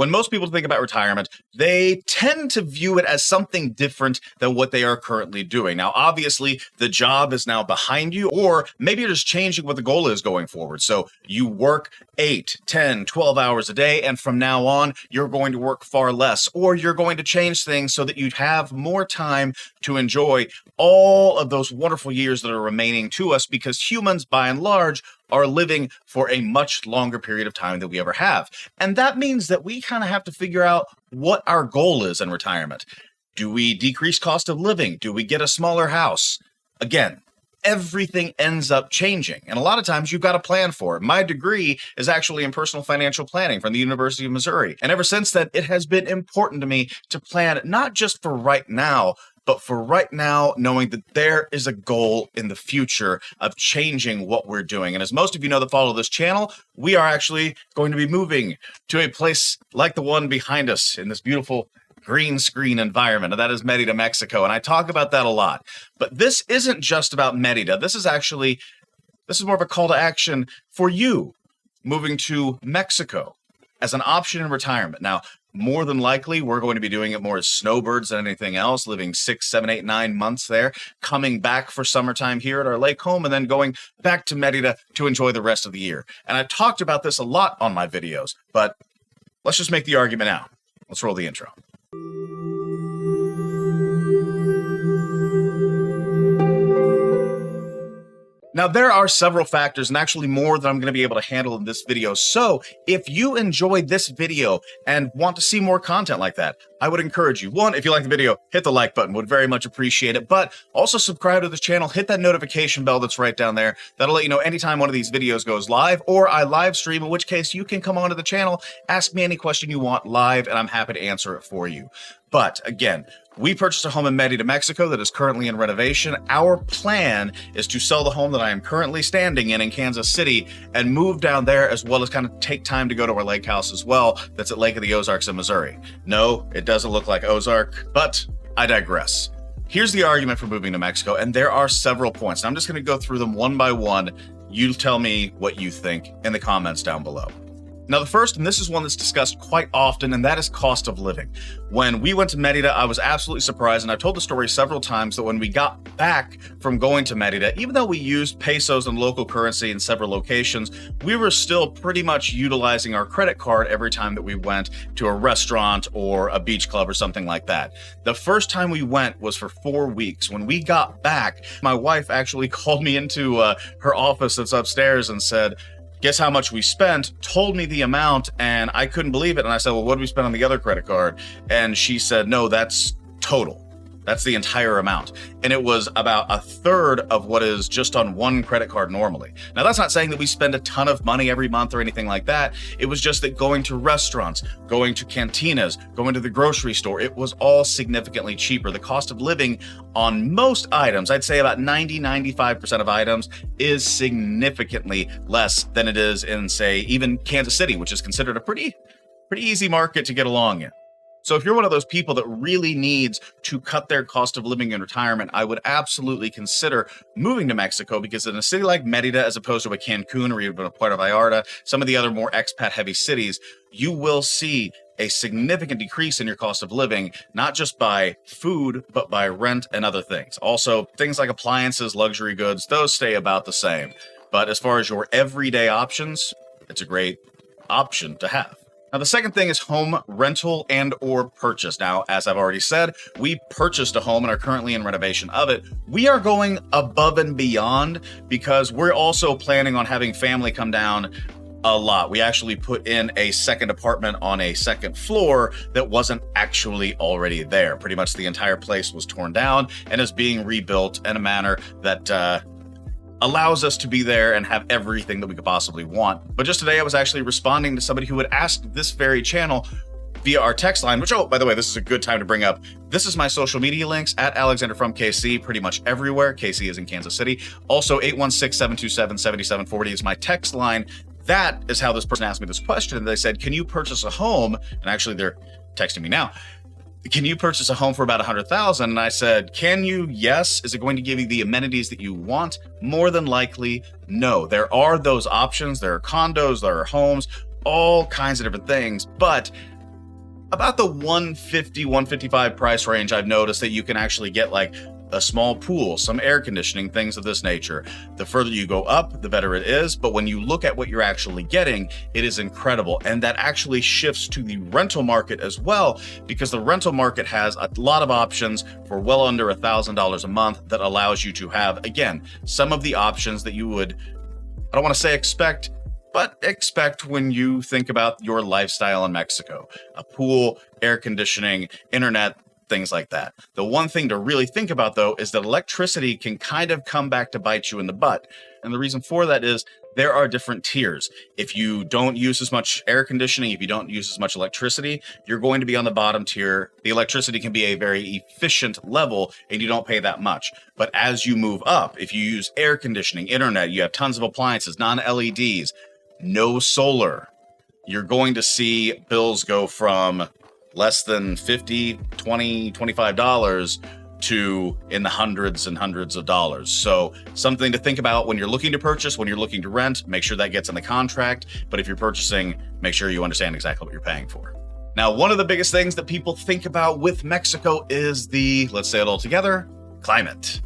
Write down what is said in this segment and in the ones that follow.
When most people think about retirement, they tend to view it as something different than what they are currently doing. Now, obviously, the job is now behind you, or maybe you're just changing what the goal is going forward. So you work 8, 10, 12 hours a day, and from now on, you're going to work far less, or you're going to change things so that you have more time to enjoy all of those wonderful years that are remaining to us, because humans, by and large, are living for a much longer period of time than we ever have. And that means that we kind of have to figure out what our goal is in retirement. Do we decrease cost of living? Do we get a smaller house? Again, everything ends up changing. And a lot of times you've got a plan for it. My degree is actually in personal financial planning from the University of Missouri. And ever since then, it has been important to me to plan not just for right now, but for right now, knowing that there is a goal in the future of changing what we're doing. And as most of you know that follow this channel, we are actually going to be moving to a place like the one behind us in this beautiful green screen environment, and that is Merida, Mexico. And I talk about that a lot. But this isn't just about Merida. This is more of a call to action for you moving to Mexico as an option in retirement. Now, more than likely, we're going to be doing it more as snowbirds than anything else, living 6, 7, 8, 9 months there, coming back for summertime here at our lake home, and then going back to Merida to enjoy the rest of the year. And I've talked about this a lot on my videos, but let's just make the argument now. Let's roll the intro. Now, there are several factors, and actually more than I'm going to be able to handle in this video. So if you enjoyed this video and want to see more content like that, I would encourage you. One, if you like the video, hit the like button. Would very much appreciate it. But also subscribe to the channel. Hit that notification bell that's right down there. That'll let you know anytime one of these videos goes live, or I live stream, in which case you can come onto the channel, ask me any question you want live, and I'm happy to answer it for you. But again, we purchased a home in Merida, Mexico that is currently in renovation. Our plan is to sell the home that I am currently standing in Kansas City and move down there, as well as kind of take time to go to our lake house as well. That's at Lake of the Ozarks in Missouri. No, it doesn't look like Ozark, but I digress. Here's the argument for moving to Mexico, and there are several points. And I'm just going to go through them one by one. You tell me what you think in the comments down below. Now, the first, and this is one that's discussed quite often, and that is cost of living. When we went to Merida, I was absolutely surprised, and I've told the story several times, that when we got back from going to Merida, even though we used pesos and local currency in several locations, we were still pretty much utilizing our credit card every time that we went to a restaurant or a beach club or something like that. The first time we went was for 4 weeks. When we got back, my wife actually called me into her office that's upstairs and said, "Guess how much we spent?" Told me the amount, and I couldn't believe it. And I said, "Well, what did we spend on the other credit card?" And she said, "No, that's total. That's the entire amount." And it was about a third of what is just on one credit card normally. Now, that's not saying that we spend a ton of money every month or anything like that. It was just that going to restaurants, going to cantinas, going to the grocery store, it was all significantly cheaper. The cost of living on most items, I'd say about 90-95% of items, is significantly less than it is in, say, even Kansas City, which is considered a pretty easy market to get along in. So if you're one of those people that really needs to cut their cost of living in retirement, I would absolutely consider moving to Mexico, because in a city like Merida, as opposed to a Cancun or even a Puerto Vallarta, some of the other more expat-heavy cities, you will see a significant decrease in your cost of living, not just by food, but by rent and other things. Also, things like appliances, luxury goods, those stay about the same. But as far as your everyday options, it's a great option to have. Now, the second thing is home rental and or purchase. Now, as I've already said, we purchased a home and are currently in renovation of it. We are going above and beyond because we're also planning on having family come down a lot. We actually put in a second apartment on a second floor that wasn't actually already there. Pretty much the entire place was torn down and is being rebuilt in a manner that allows us to be there and have everything that we could possibly want. But just today, I was actually responding to somebody who had asked this very channel via our text line, which, oh, by the way, this is a good time to bring up. This is my social media links at Alexander from KC, pretty much everywhere. KC is in Kansas City. Also, 816-727-7740 is my text line. That is how this person asked me this question. They said, "Can you purchase a home?" And actually, they're texting me now. "Can you purchase a home for about $100,000? And I said, "Can you? Yes." "Is it going to give you the amenities that you want?" More than likely, no. There are those options. There are condos, there are homes, all kinds of different things. But about the 150, 155 price range. I've noticed that you can actually get like a small pool, some air conditioning, things of this nature. The further you go up, the better it is. But when you look at what you're actually getting, it is incredible. And that actually shifts to the rental market as well, because the rental market has a lot of options for well under $1,000 a month that allows you to have, again, some of the options that you would, I don't want to say expect, but expect when you think about your lifestyle in Mexico. A pool, air conditioning, internet, things like that. The one thing to really think about, though, is that electricity can kind of come back to bite you in the butt. And the reason for that is there are different tiers. If you don't use as much air conditioning, if you don't use as much electricity, you're going to be on the bottom tier. The electricity can be a very efficient level and you don't pay that much. But as you move up, if you use air conditioning, internet, you have tons of appliances, non-LEDs, no solar, you're going to see bills go from less than $50, $20, $25 to in the hundreds and hundreds of dollars. So something to think about when you're looking to purchase, when you're looking to rent, make sure that gets in the contract. But if you're purchasing, make sure you understand exactly what you're paying for. Now, one of the biggest things that people think about with Mexico is the, let's say it all together, climate.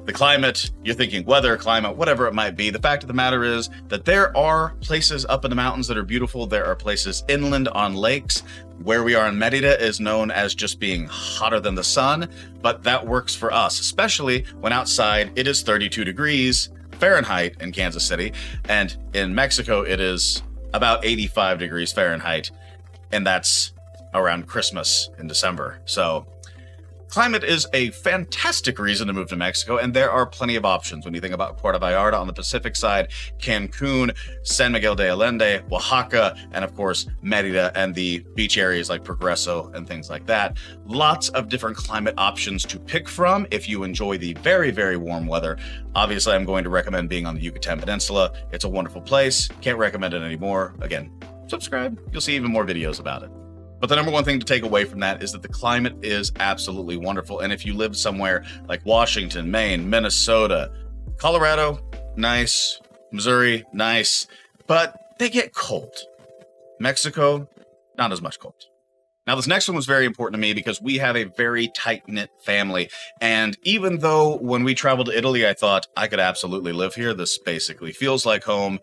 The climate, you're thinking weather, climate, whatever it might be. The fact of the matter is that there are places up in the mountains that are beautiful. There are places inland on lakes. Where we are in Merida is known as just being hotter than the sun, but that works for us, especially when outside it is 32 degrees Fahrenheit in Kansas City, and in Mexico it is about 85 degrees Fahrenheit, and that's around Christmas in December. So climate is a fantastic reason to move to Mexico, and there are plenty of options. When you think about Puerto Vallarta on the Pacific side, Cancun, San Miguel de Allende, Oaxaca, and of course, Merida and the beach areas like Progreso and things like that. Lots of different climate options to pick from if you enjoy the very, very warm weather. Obviously, I'm going to recommend being on the Yucatan Peninsula. It's a wonderful place. Can't recommend it anymore. Again, subscribe. You'll see even more videos about it. But the number one thing to take away from that is that the climate is absolutely wonderful. And if you live somewhere like Washington, Maine, Minnesota, Colorado, nice. Missouri, nice. But they get cold. Mexico, not as much cold. Now, this next one was very important to me because we have a very tight-knit family. And even though when we traveled to Italy, I thought I could absolutely live here, this basically feels like home,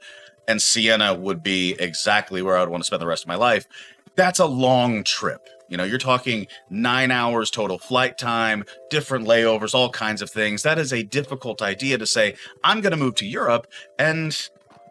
and Siena would be exactly where I would want to spend the rest of my life. That's a long trip. You know, you're talking 9 hours total flight time, different layovers, all kinds of things. That is a difficult idea to say, I'm going to move to Europe and,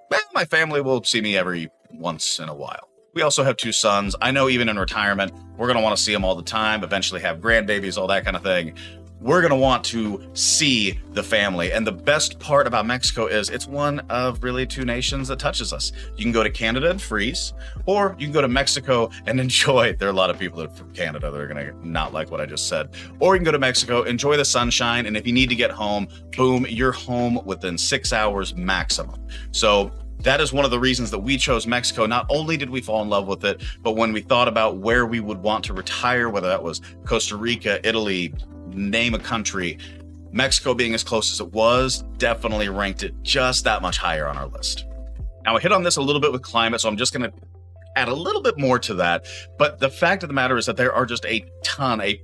well, my family will see me every once in a while. We also have 2 sons. I know even in retirement, we're going to want to see them all the time, eventually have grandbabies, all that kind of thing. We're going to want to see the family. And the best part about Mexico is it's one of really 2 nations that touches us. You can go to Canada and freeze, or you can go to Mexico and enjoy. There are a lot of people that are from Canada that are going to not like what I just said. Or you can go to Mexico, enjoy the sunshine, and if you need to get home, boom, you're home within 6 hours maximum. So that is one of the reasons that we chose Mexico. Not only did we fall in love with it, but when we thought about where we would want to retire, whether that was Costa Rica, Italy, name a country, Mexico being as close as it was definitely ranked it just that much higher on our list. Now, I hit on this a little bit with climate, so I'm just going to add a little bit more to that. But the fact of the matter is that there are just a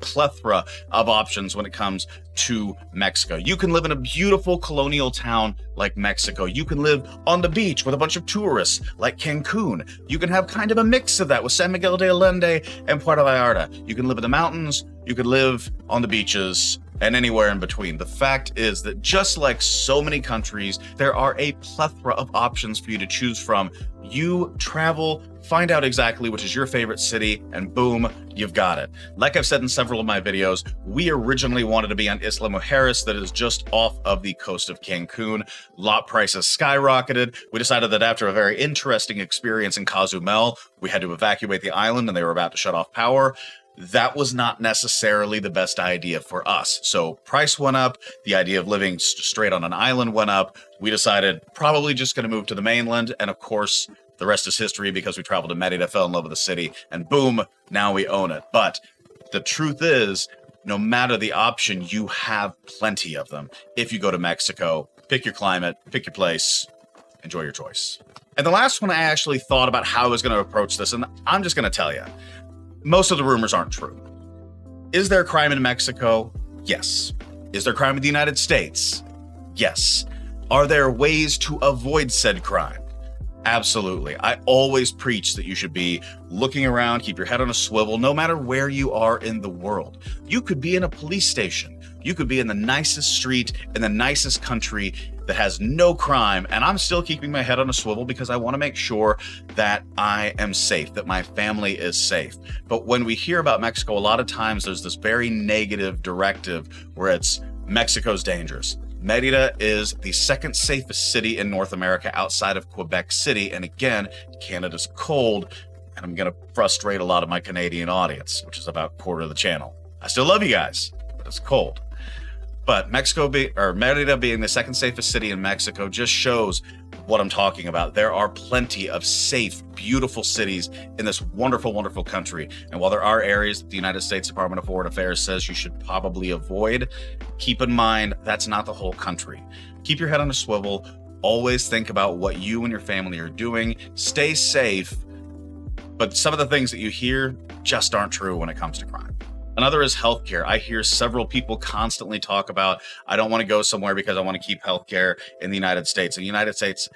plethora of options when it comes to Mexico. You can live in a beautiful colonial town like Mexico. You can live on the beach with a bunch of tourists like Cancun. You can have kind of a mix of that with San Miguel de Allende and Puerto Vallarta. You can live in the mountains. You could live on the beaches and anywhere in between. The fact is that just like so many countries, there are a plethora of options for you to choose from. You travel, find out exactly which is your favorite city, and boom, you've got it. Like I've said in several of my videos, we originally wanted to be on Isla Mujeres, that is just off of the coast of Cancun. Lot prices skyrocketed. We decided that after a very interesting experience in Cozumel, we had to evacuate the island and they were about to shut off power. That was not necessarily the best idea for us. So price went up. The idea of living straight on an island went up. We decided probably just going to move to the mainland. And of course, the rest is history because we traveled to Merida, fell in love with the city, and boom, now we own it. But the truth is, no matter the option, you have plenty of them. If you go to Mexico, pick your climate, pick your place, enjoy your choice. And the last one, I actually thought about how I was going to approach this, and I'm just going to tell you. most of the rumors aren't true. Is there crime in Mexico? Yes. Is there crime in the United States? Yes. Are there ways to avoid said crime? Absolutely. I always preach that you should be looking around, keep your head on a swivel, no matter where you are in the world. You could be in a police station. You could be in the nicest street in the nicest country that has no crime, and I'm still keeping my head on a swivel because I want to make sure that I am safe, that my family is safe. But when we hear about Mexico, a lot of times there's this very negative directive where it's Mexico's dangerous. Merida is the second safest city in North America outside of Quebec City. And again, Canada's cold, and I'm going to frustrate a lot of my Canadian audience, which is about a quarter of the channel. I still love you guys, but it's cold. But Merida being the second safest city in Mexico just shows what I'm talking about. There are plenty of safe, beautiful cities in this wonderful, wonderful country. And while there are areas that the United States Department of Foreign Affairs says you should probably avoid, keep in mind that's not the whole country. Keep your head on a swivel. Always think about what you and your family are doing. Stay safe. But some of the things that you hear just aren't true when it comes to crime. Another is healthcare. I hear several people constantly talk about, I don't want to go somewhere because I want to keep healthcare in the United States. In the United States,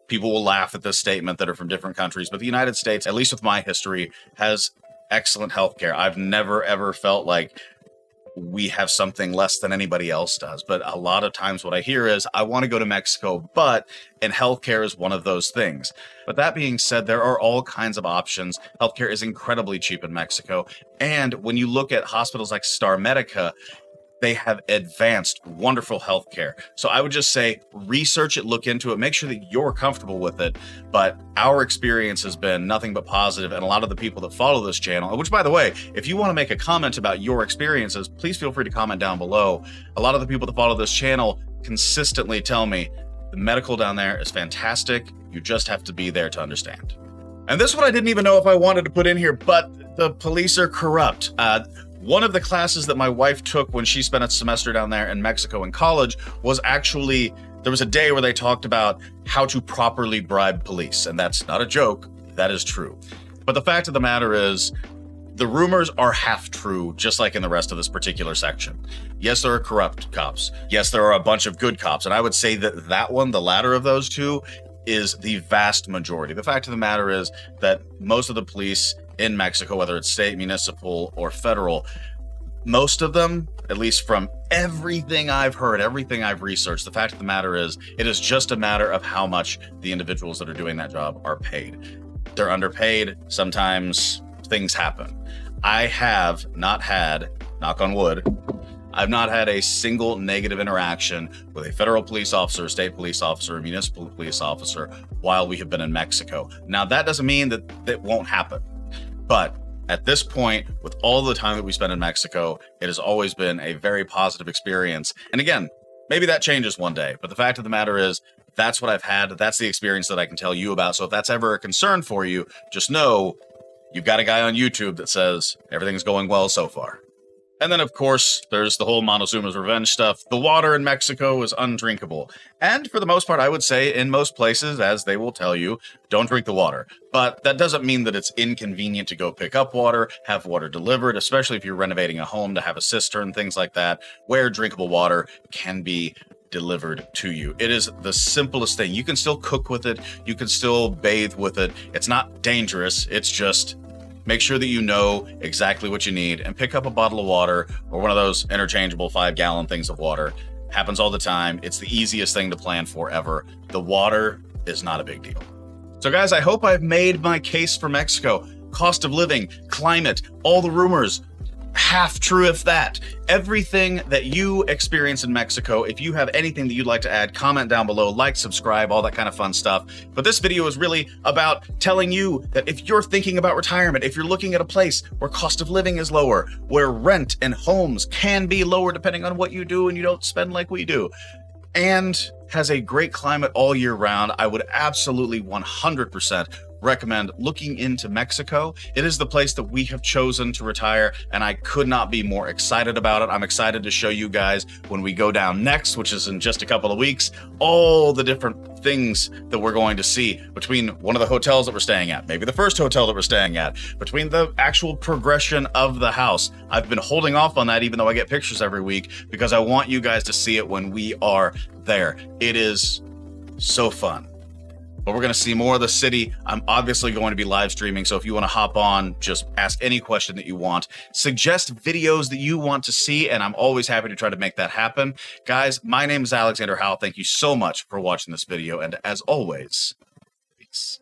people will laugh at this statement that are from different countries, but the United States, at least with my history, has excellent healthcare. I've never, ever felt like we have something less than anybody else does. But a lot of times what I hear is, I want to go to Mexico, and healthcare is one of those things. But that being said, there are all kinds of options. Healthcare is incredibly cheap in Mexico. And when you look at hospitals like Star Medica, they have advanced, wonderful healthcare. So I would just say, research it, look into it, make sure that you're comfortable with it. But our experience has been nothing but positive, and a lot of the people that follow this channel, which, by the way, if you want to make a comment about your experiences, please feel free to comment down below. A lot of the people that follow this channel consistently tell me the medical down there is fantastic. You just have to be there to understand. And this one I didn't even know if I wanted to put in here, but the police are corrupt. One of the classes that my wife took when she spent a semester down there in Mexico in college was actually, there was a day where they talked about how to properly bribe police. And that's not a joke, that is true. But the fact of the matter is, the rumors are half true, just like in the rest of this particular section. Yes, there are corrupt cops. Yes, there are a bunch of good cops. And I would say that that one, the latter of those two, is the vast majority. The fact of the matter is that most of the police in Mexico, whether it's state, municipal, or federal, most of them, at least from everything I've heard, everything I've researched, the fact of the matter is, it is just a matter of how much the individuals that are doing that job are paid. They're underpaid. Sometimes things happen. I have not had, knock on wood, I've not had a single negative interaction with a federal police officer, state police officer, or municipal police officer while we have been in Mexico. Now, that doesn't mean that that won't happen. But at this point, with all the time that we spend in Mexico, it has always been a very positive experience. And again, maybe that changes one day. But the fact of the matter is, that's what I've had. That's the experience that I can tell you about. So if that's ever a concern for you, just know you've got a guy on YouTube that says everything's going well so far. And then, of course, there's the whole Montezuma's revenge stuff. The water in Mexico is undrinkable. And for the most part, I would say in most places, as they will tell you, don't drink the water. But that doesn't mean that it's inconvenient to go pick up water, have water delivered, especially if you're renovating a home to have a cistern, things like that, where drinkable water can be delivered to you. It is the simplest thing. You can still cook with it. You can still bathe with it. It's not dangerous. It's just make sure that you know exactly what you need and pick up a bottle of water or one of those interchangeable 5-gallon things of water. Happens all the time. It's the easiest thing to plan for ever. The water is not a big deal. So guys, I hope I've made my case for Mexico. Cost of living, climate, all the rumors, half true if that. Everything that you experience in Mexico, if you have anything that you'd like to add, comment down below, like, subscribe, all that kind of fun stuff. But this video is really about telling you that if you're thinking about retirement, if you're looking at a place where cost of living is lower, where rent and homes can be lower depending on what you do and you don't spend like we do, and has a great climate all year round, I would absolutely 100% recommend looking into Mexico. It is the place that we have chosen to retire, and I could not be more excited about it. I'm excited to show you guys when we go down next, which is in just a couple of weeks, all the different things that we're going to see between one of the hotels that we're staying at, maybe the first hotel that we're staying at, between the actual progression of the house. I've been holding off on that even though I get pictures every week because I want you guys to see it when we are there. It is so fun. But we're going to see more of the city. I'm obviously going to be live streaming, so if you want to hop on, just ask any question that you want. Suggest videos that you want to see, and I'm always happy to try to make that happen. Guys, my name is Alexander Howell. Thank you so much for watching this video, and as always, peace.